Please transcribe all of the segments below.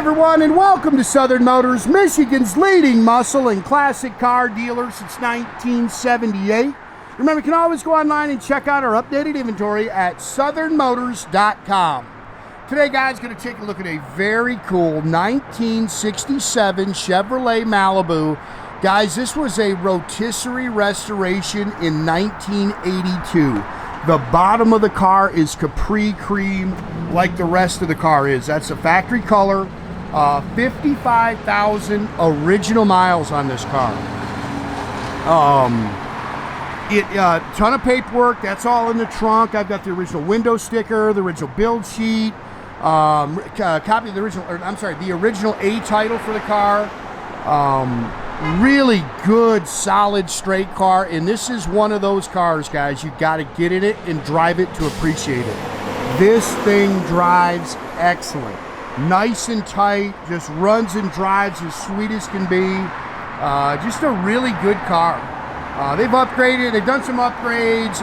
everyone, and welcome to Southern Motors, Michigan's leading muscle and classic car dealer since 1978. Remember, you can always go online and check out our updated inventory at southernmotors.com. Today, guys, going to take a look at a very cool 1967 Chevrolet Malibu. Guys, this was a rotisserie restoration in 1982. The bottom of the car is Capri cream like the rest of the car is. That's a factory color. 55,000 original miles on this car. Ton of paperwork. That's all in the trunk. I've got the original window sticker, the original build sheet, copy of the original, the original A title for the car. Really good, solid, straight car, and this is one of those cars, guys, you got to get in it and drive it to appreciate it. This thing drives excellent. Nice and tight, just runs and drives as sweet as can be. Just a really good car. They've upgraded, they've done some upgrades,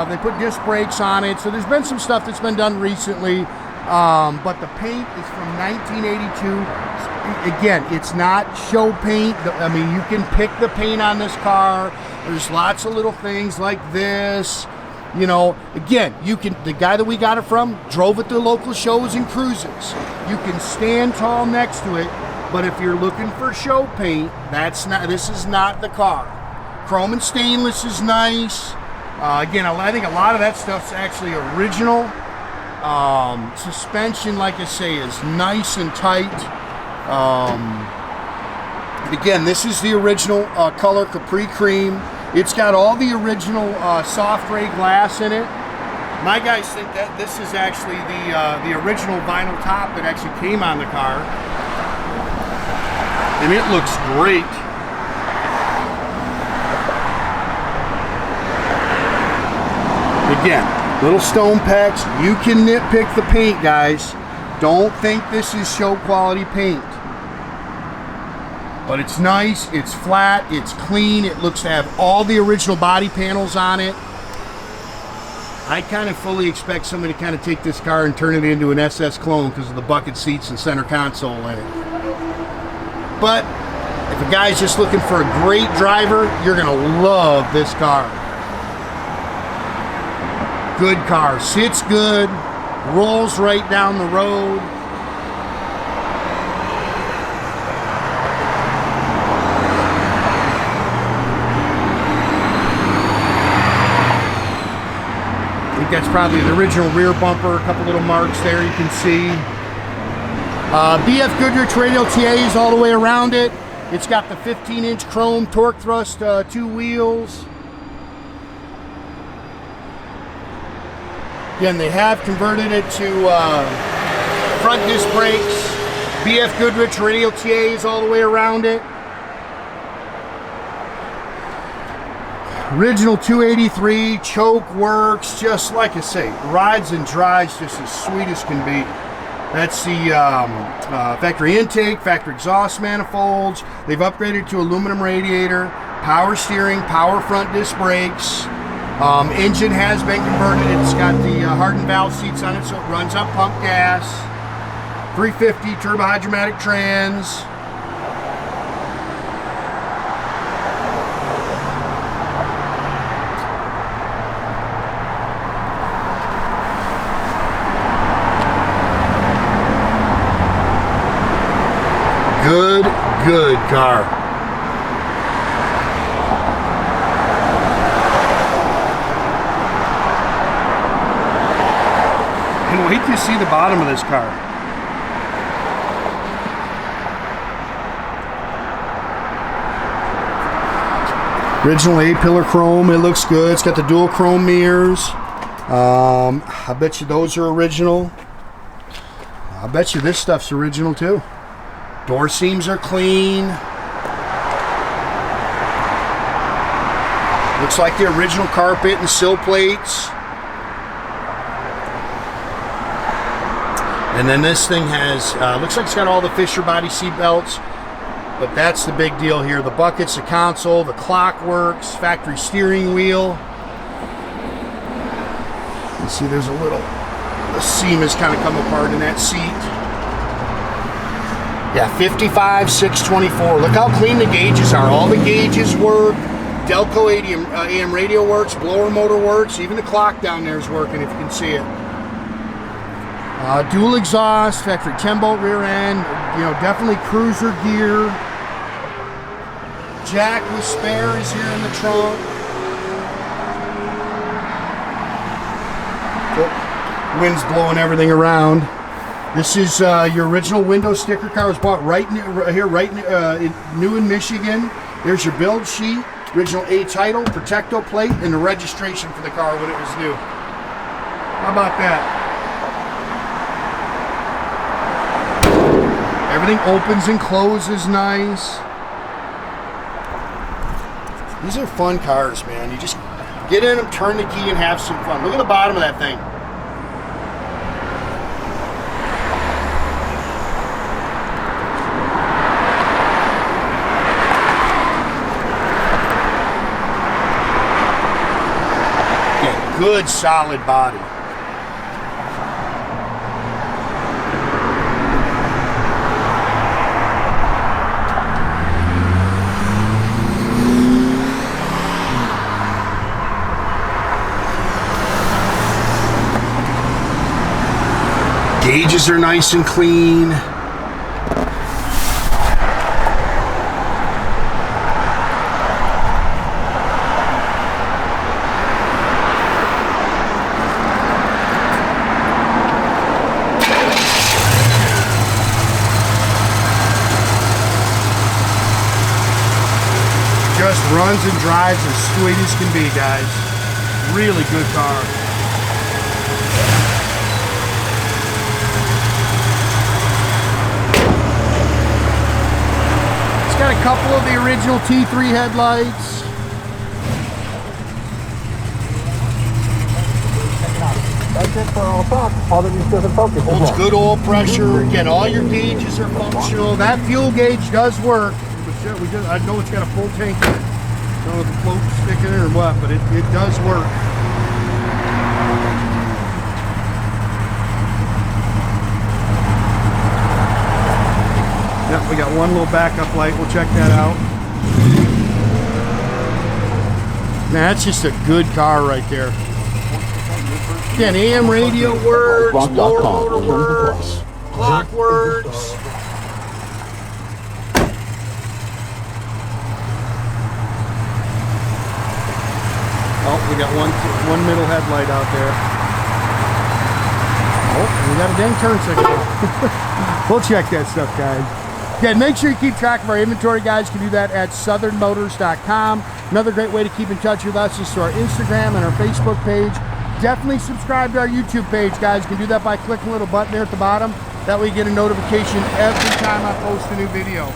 they put disc brakes on it, so there's been some stuff that's been done recently, but the paint is from 1982. Again, it's not show paint. I mean, you can pick the paint on this car. There's lots of little things like this. You know, again, the guy that we got it from drove it to local shows and cruises. You can stand tall next to it, but if you're looking for show paint, this is not the car. Chrome and stainless is nice. Again, I think a lot of that stuff's actually original. Suspension, like I say, is nice and tight. Again, this is the original color Capri cream. It's got all the original soft gray glass in it. My guys think that this is actually the original vinyl top that actually came on the car. And it looks great. Again, little stone pecks. You can nitpick the paint, guys. Don't think this is show quality paint. But it's nice, it's flat, it's clean, it looks to have all the original body panels on it. I kind of fully expect somebody to kind of take this car and turn it into an SS clone because of the bucket seats and center console in it. But if a guy's just looking for a great driver, you're gonna love this car. Good car, sits good, rolls right down the road. I think that's probably the original rear bumper, a couple little marks there you can see. BF Goodrich Radial T is all the way around it. It's got the 15-inch chrome torque thrust 2 wheels. Again, they have converted it to front disc brakes. BF Goodrich Radial T is all the way around it. Original 283, choke works, just like I say, rides and drives just as sweet as can be. That's the factory intake, factory exhaust manifolds. They've upgraded to aluminum radiator, power steering, power front disc brakes. Engine has been converted. It's got the hardened valve seats on it, so it runs up pump gas. 350 turbo hydromatic trans. Good car. And wait till you see the bottom of this car. Original A-pillar chrome, it looks good. It's got the dual chrome mirrors. I bet you those are original. I bet you this stuff's original too. Door seams are clean. Looks like the original carpet and sill plates. And then this thing has, looks like it's got all the Fischer-Body seat belts, but that's the big deal here. The buckets, the console, the clock works, factory steering wheel. You see there's a little, the seam has kind of come apart in that seat. Yeah, 55, 624. Look how clean the gauges are. All the gauges work. Delco AM radio works. Blower motor works. Even the clock down there is working, if you can see it. Dual exhaust, factory 10-bolt rear end. You know, definitely cruiser gear. Jack with spare is here in the trunk. Wind's blowing everything around. This is your original window sticker car. It was bought right new in Michigan. There's your build sheet, original A title, Protecto plate, and the registration for the car when it was new. How about that? Everything opens and closes nice. These are fun cars, man. You just get in them, turn the key, and have some fun. Look at the bottom of that thing. Yeah, good, solid body. Gauges are nice and clean. Just runs and drives as sweet as can be, guys. Really good car. Got a couple of the original T3 headlights. That's it for all talk. All that needs to focus. Holds good oil pressure. Again, all your gauges are functional. That fuel gauge does work. I know it's got a full tank. I don't know if the float's sticking in or what, but it does work. Yep, we got one little backup light. We'll check that out. Man, that's just a good car right there. Again, AM radio works, blower motor works, clock works. Oh, we got one middle headlight out there. Oh, we got a dang turn signal. We'll check that stuff, guys. Yeah, make sure you keep track of our inventory, guys. You can do that at southernmotors.com. Another great way to keep in touch with us is to our Instagram and our Facebook page. Definitely subscribe to our YouTube page, guys. You can do that by clicking the little button there at the bottom. That way you get a notification every time I post a new video.